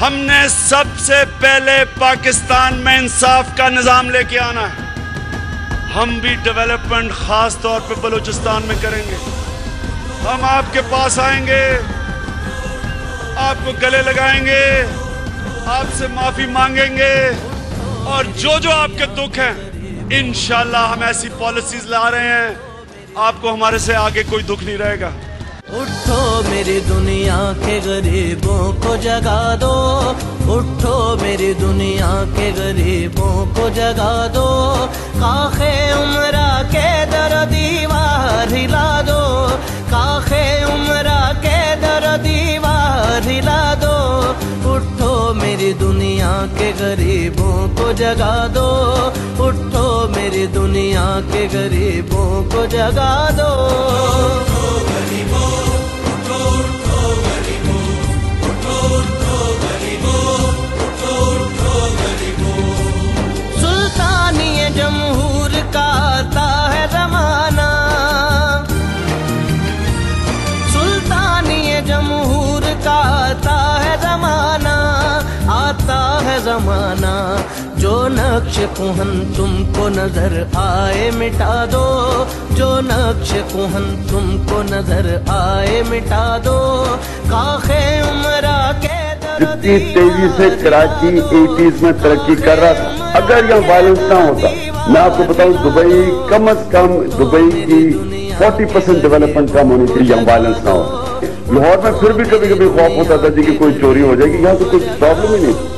हमने सबसे पहले पाकिस्तान में इंसाफ का निजाम लेके आना है। हम भी डेवलपमेंट खास तौर पे बलूचिस्तान में करेंगे। हम आपके पास आएंगे, आपको गले लगाएंगे, आपसे माफी मांगेंगे और जो आपके दुख हैं इंशाल्लाह हम ऐसी पॉलिसीज ला रहे हैं, आपको हमारे से आगे कोई दुख नहीं रहेगा। उठो मेरी दुनिया के गरीबों को जगा दो, उठो मेरी दुनिया के गरीबों को जगा दो, काखे उमरा के दर दीवार हिला दो, काखे उमरा के दर दीवार हिला दो, उठो मेरी दुनिया के गरीबों को जगा दो, उठो मेरी दुनिया के गरीबों को जगा दो। सुल्तानिए जमहूर का आता है जमाना, सुल्तानिए जमहूर का आता है जमाना, आता है जमाना। जो नक्श कुहन तुमको नजर आए मिटा दो, जो नक्श कुहन तुमको नजर आए मिटा दो, काखे उमरा के जितनी तेजी से कराची 80s में तरक्की कर रहा था, अगर यहाँ वायलेंस ना होता, मैं आपको बताऊं दुबई कम अज कम दुबई की 40% डेवलपमेंट कम होनी चाहिए, यहाँ वायलेंस ना हो। लाहौर में फिर भी कभी कभी खौफ होता था जी कि कोई चोरी हो जाएगी, यहाँ तो कोई प्रॉब्लम ही नहीं।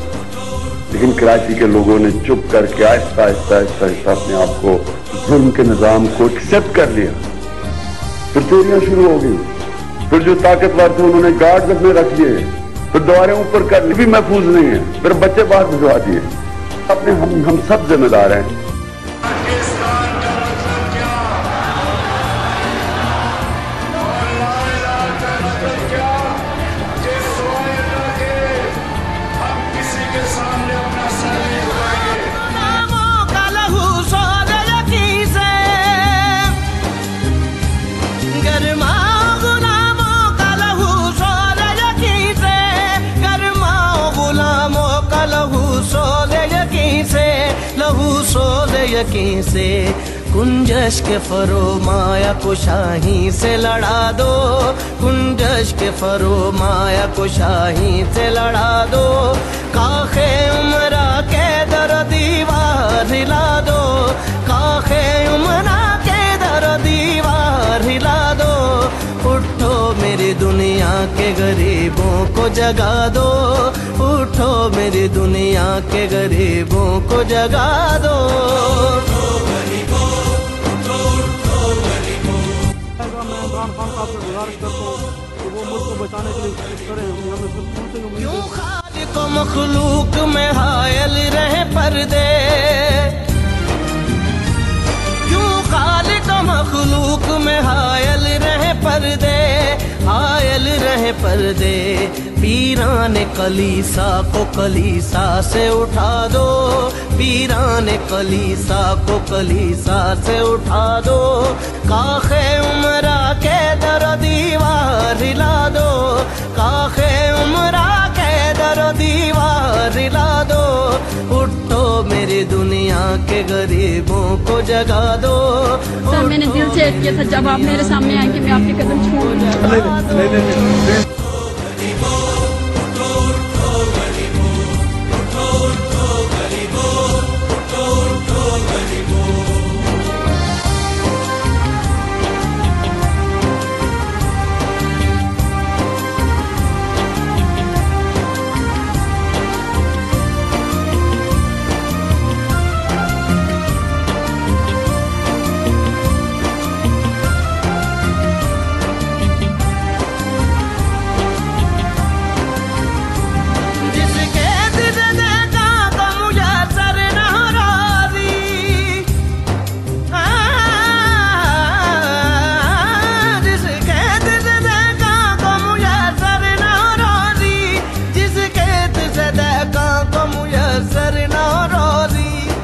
लेकिन कराची के लोगों ने चुप करके आहिस्ता आहिस्ता आहिस्ता आहिस्ता अपने आप को जुल्म के निजाम को एक्सेप्ट कर लिया। फिर चोरियां शुरू हो गई, फिर जो ताकतवर थे उन्होंने गार्ड अपने रख लिए, फिर दीवारें ऊपर कर ली भी महफूज नहीं है, फिर बच्चे बाहर भिजवा दिए। अपने हम सब जिम्मेदार हैं। यकीन से कुंजश के फरोमाया को शाही से लड़ा दो, कुंजश के फरोमाया को शाही से लड़ा दो, काखे उमरा के दर दीवार हिला दो, काखे उमरा के दर दीवार हिला दो, उठो मेरी दुनिया के गरीबों को जगा दो, उठो मेरी दुनिया के गरीबों को जगा दो। क्यों खालिक को मखलूक में हायल रहे पर्दे, क्यों खालिक को मखलूक में हायल रहे पर्दे, हायल रहे पर्दे। पीराने कलीसा को कलीसा से उठा दो, पीराने कलीसा को कलीसा से उठा दो, काखे उमरा के दर दीवार हिला दो, काखे उमरा के दर दीवार हिला दो, उठो मेरी दुनिया के गरीबों को जगा दो। सर मैंने दिल से किया था जब आप मेरे सामने आएंगे मैं आपके कदम छू जाऊंगा।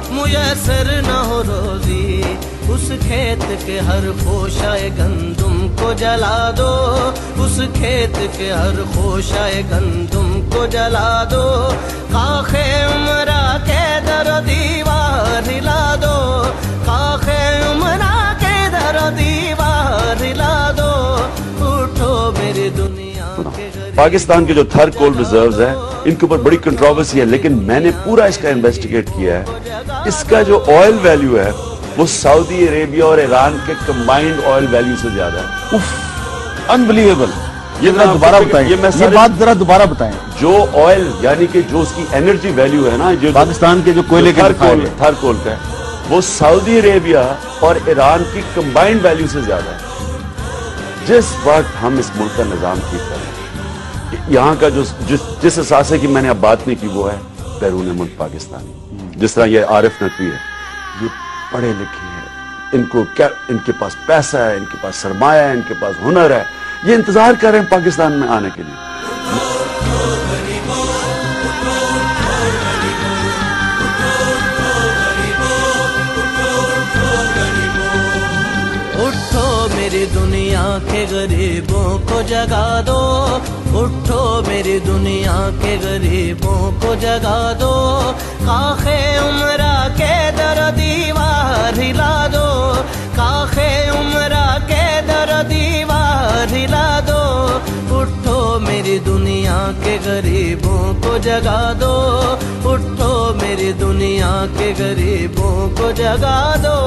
मुयसर न हो रोजी, उस खेत के हर खोशाए गंदुम को जला दो, उस खेत के हर खोशाए गंदुम को जला दो, खाखे उमरा के दर दीवार हिला दो, खाखे उमरा के दर दीवार हिला दो, उठो मेरी दुनिया के गरीब। पाकिस्तान के जो थर कोल रिजर्व्स है इनके ऊपर बड़ी कंट्रोवर्सी है, लेकिन मैंने पूरा इसका इन्वेस्टिगेट किया है। इसका जो ऑयल वैल्यू है वो सऊदी अरेबिया और ईरान के कंबाइंड ऑयल वैल्यू से ज्यादा है। अनबिलीवेबल। ये जरा दोबारा बताएं, ये बात जरा दोबारा बताएं। जो ऑयल यानी कि जो उसकी एनर्जी वैल्यू है ना, जो पाकिस्तान के जो कोयले के थर कोल का है, वो सऊदी अरेबिया और ईरान की कंबाइंड वैल्यू से ज्यादा है। जिस वक्त हम इस मुल्क का निजाम ठीक करें, यहाँ का जिस असासे की मैंने अब बात नहीं की वो है बैरून मुल्क पाकिस्तानी। जिस तरह ये आरिफ नकवी है, ये पढ़े लिखे हैं, इनको क्या, इनके पास पैसा है, इनके पास सरमाया है, इनके पास हुनर है, ये इंतजार कर रहे हैं पाकिस्तान में आने के लिए। मेरी दुनिया के गरीबों को जगा दो, उठो मेरी दुनिया के गरीबों को जगा दो, खाखे उमरा के दर दीवार हिला दो, खाखे उमरा के दर दीवार हिला दो, उठो मेरी दुनिया के गरीबों को जगा दो, उठो मेरी दुनिया के गरीबों को जगा दो।